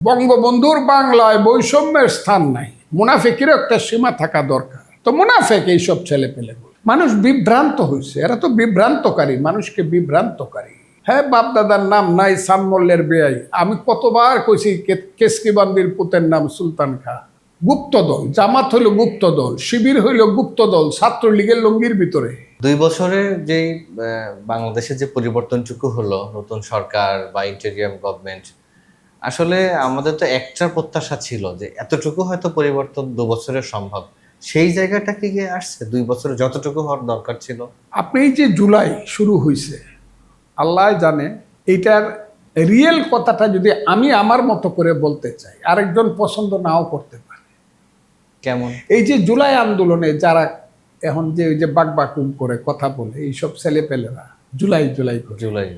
বঙ্গবন্ধুর বাংলায় বৈষম্যের স্থান নাই, মুনাফিকেরও একটা সীমা থাকা দরকার। তো মুনাফিক এইসব ছেলে পেলে মানুষ বিভ্রান্ত হয়েছে, এরা তো বিভ্রান্তকারী, মানুষকে বিভ্রান্তকারী। হ্যাঁ, বাপ দাদার নাম নাই, সানমল্লের বেআই। আমি কতবার কইছি কেসকিবান্দির পুতের নাম সুলতান খা। গুপ্তদল, জামাত হইল গুপ্তদল, শিবির হইল গুপ্তদল, ছাত্রলীগের লঙ্গির ভিতরে। 2 বছরে যেই বাংলাদেশে যে পরিবর্তনটুকু হলো, নতুন সরকার বা ইন্টেরিয়াম গভর্নমেন্ট, আসলে আমাদের তো একটা প্রত্যাশা ছিল যে এতটুকু হয়তো পরিবর্তন 2 বছরে সম্ভব। সেই জায়গাটা কি গিয়ে আসছে 2 বছরে যতটুকু হওয়ার দরকার ছিল? আপনি এই যে জুলাই শুরু হয়েছে, আল্লাহ জানে এইটার রিয়েল কথাটা যদি আমি আমার মতো করে বলতে চাই, আরেকজন পছন্দ নাও করতে পারে। কেমন? এই যে জুলাই আন্দোলনে যারা এখন যে ওই যে বাকবাকুম করে কথা বলে, এইসব ছেলে পেলেরা জুলাই জুলাই করে, জুলাই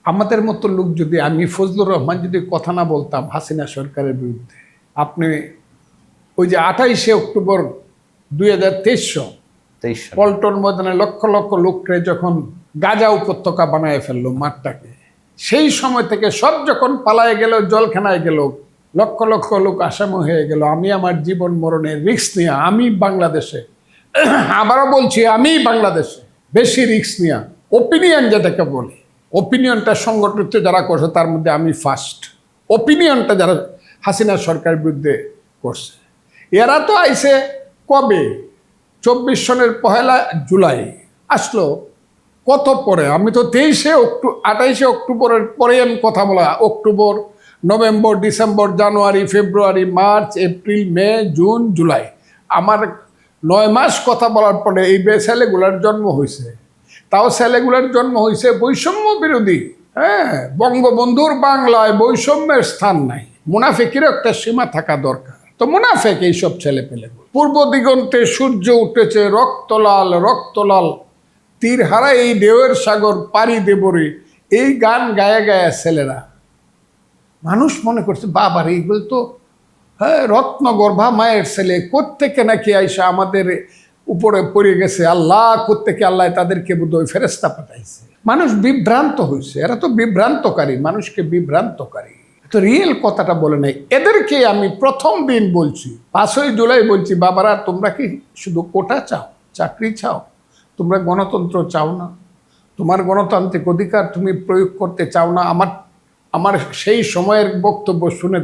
আমাদের মতো লোক যদি, আমি ফজলুর রহমান যদি কথা না বলতাম হাসিনা সরকারের বিরুদ্ধে, আপনি ওই যে 28শে অক্টোবর 2023 পল্টন ময়দানে লক্ষ লক্ষ লোককে যখন গাজা উপত্যকা বানায় ফেললো মাঠটাকে, সেই সময় থেকে সব যখন পালায় গেল, জলখানায় গেল, লক্ষ লক্ষ লোক আসামি হয়ে গেল, আমি আমার জীবন মরণের রিস্ক নিয়ে আমি বাংলাদেশে, আবারও বলছি আমি বাংলাদেশে বেশি রিস্ক নিয়ে, ওপিনিয়ন যেটাকে বলে, ওপিনিয়নটা সংগঠিত যারা করছে তার মধ্যে আমি ফার্স্ট। ওপিনিয়নটা যারা হাসিনা সরকারের বিরুদ্ধে করছে, এরা তো আইসে কবে 24 সনের 1 জুলাই আসলো, কত পরে? আমি তো 28শে অক্টোবরের পরে আমি কথা বলা, অক্টোবর, নভেম্বর, ডিসেম্বর, জানুয়ারি, ফেব্রুয়ারি, মার্চ, এপ্রিল, মে, জুন, জুলাই, আমার 9 মাস কথা বলার পরে এই ছেলেগুলার জন্ম হয়েছে। তাও ছেলেগুলার জন্ম হয়েছে বৈষম্য বিরোধী। হ্যাঁ, বঙ্গবন্ধুর বাংলায় বৈষম্যের স্থান নাই, মুনাফিকেরও একটা সীমা থাকা দরকার। তো মুনাফিক এইসব ছেলে পেলে। পূর্ব দিগন্তে সূর্য উঠেছে রক্তলাল রক্তলাল, তীর হারা এই ঢেউয়ের সাগর পাড়ি দেবরে, এই গান গায়ে গায়ে ছেলেরা। মানুষ মনে করছে বাবার এইগুলো তো হ্যাঁ রত্নগর্ভা মায়ের ছেলে, কোত্থেকে নাকি আইসা আমাদের উপরে পড়ে গেছে, আল্লাহ কোত্থেকে আল্লাহ তাদেরকে বোধহয় ফেরেস্তা পাঠাইছে। মানুষ বিভ্রান্ত হয়েছে, এরা তো বিভ্রান্তকারী, মানুষকে বিভ্রান্তকারী। তো রিয়েল কথাটা বলে নাই। এদেরকে আমি প্রথম দিন বলছি, 5ই জুলাই বলছি, বাবারা তোমরা কি শুধু কোটা চাও, চাকরি চাও? তোমরা গণতন্ত্র চাও না? তোমার গণতান্ত্রিক অধিকার তুমি প্রয়োগ করতে চাও না? আমার সেই সময়ের বক্তব্য শুনে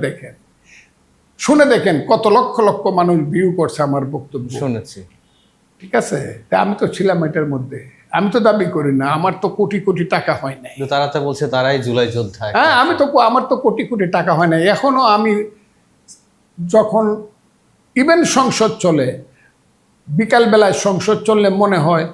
দেখেন কত লক্ষ লক্ষ মানুষ ভিউ করছে আমার বক্তব্য, শুনেছি। ঠিক আছে? তা আমি তো ছিলাম এটার মধ্যে, আমি তো দাবি করি না আমার তো কোটি কোটি টাকা হয় নাই। তারা তো বলছে তারাই জুলাই যোদ্ধা। হ্যাঁ, আমার তো কোটি কোটি টাকা হয় নাই। এখনো আমি যখন ইভেন সংসদ চলে, বিকালবেলায় সংসদ চললে মনে হয়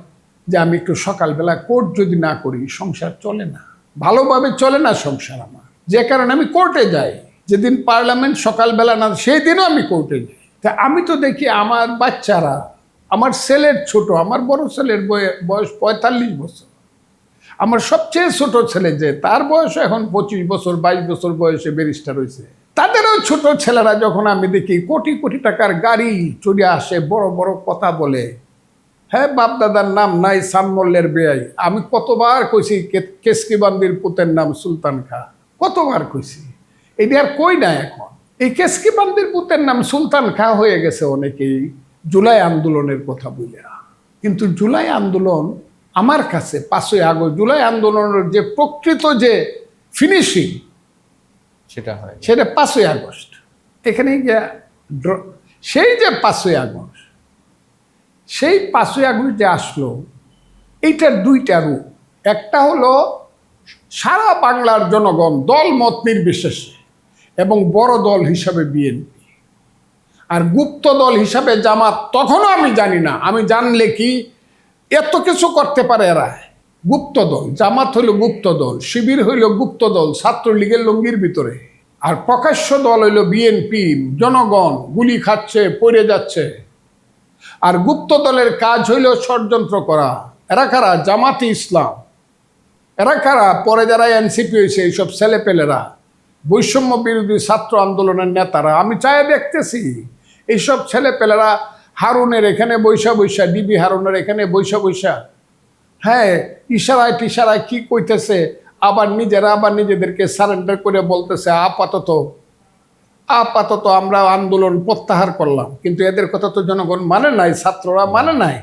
যে আমি একটু সকালবেলা কোর্ট যদি না করি সংসার চলে না, ভালোভাবে চলে না সংসার আমার। যে কারণে আমি কোর্টে যাই, যেদিন পার্লামেন্ট সকালবেলা না সেই দিনও আমি কোর্টে যাই। তা আমি তো দেখি আমার বাচ্চারা, আমার ছেলের ছোট, আমার বড় ছেলের বয়স 45 বছর, আমার সবচেয়ে ছোট ছেলে যে তার বয়স এখন 25 বছর 22 বছর বয়সে ব্যারিস্টার হয়েছে, তাদেরও ছোট ছেলেরা যখন আমি দেখি কোটি কোটি টাকার গাড়ি চলে আসে, বড় বড় কথা বলে। হ্যাঁ, বাপ দাদার নাম নাই, সানমল্লের বেআই। আমি কতবার কইছি কেসকিবান্দির পুতের নাম সুলতান খা, কতবার কইছি, এটি আর কই না এখন। এই কেসকিবান্দির পুতের নাম সুলতান খা হয়ে গেছে অনেকেই জুলাই আন্দোলনের কথা বলে। কিন্তু জুলাই আন্দোলন আমার কাছে 5ই আগস্ট, জুলাই আন্দোলনের যে প্রকৃত যে ফিনিশিং সেটা হয়, সেটা 5ই আগস্ট। এখানে গিয়ে সেই যে 5ই আগস্ট, সেই 5ই আগস্ট যে আসলো, এইটার 2টা রূপ। একটা হলো সারা বাংলার জনগণ দল মত নির্বিশেষে এবং বড় দল হিসাবে বিএনপি, আর গুপ্ত দল হিসাবে জামাত। তখনও আমি জানি না, আমি জানলে কি এত কিছু করতে পারে এরা। গুপ্ত দল, জামাত হইল গুপ্ত দল, শিবির হইল গুপ্ত দল, ছাত্রলীগের লঙ্গির ভিতরে। আর প্রকাশ্য দল হইল বিএনপি, জনগণ গুলি খাচ্ছে, পড়ে যাচ্ছে। আর গুপ্ত দলের কাজ হইল ষড়যন্ত্র করা। এরা কারা? জামাতি ইসলাম। এরা কারা? পরে যারা এনসিপি হয়েছে এইসব ছেলেপেলেরা, বৈষম্য বিরোধী ছাত্র আন্দোলনের নেতারা। আমি চাই দেখতেছি এইসব ছেলেপেলেরা হারুনের এখানে বৈশা, ডিবি হারুনের এখানে বৈশা, হ্যাঁ ইশারায় টিশারায় কি কইতেছে, আবার নিজেদেরকে সারেন্ডার করে বলতেছে আপাতত আপাতত আমরা আন্দোলন প্রত্যাহার করলাম, কিন্তু এদের কথা তো জনগণ মানে নাই, ছাত্ররা মানে নাই।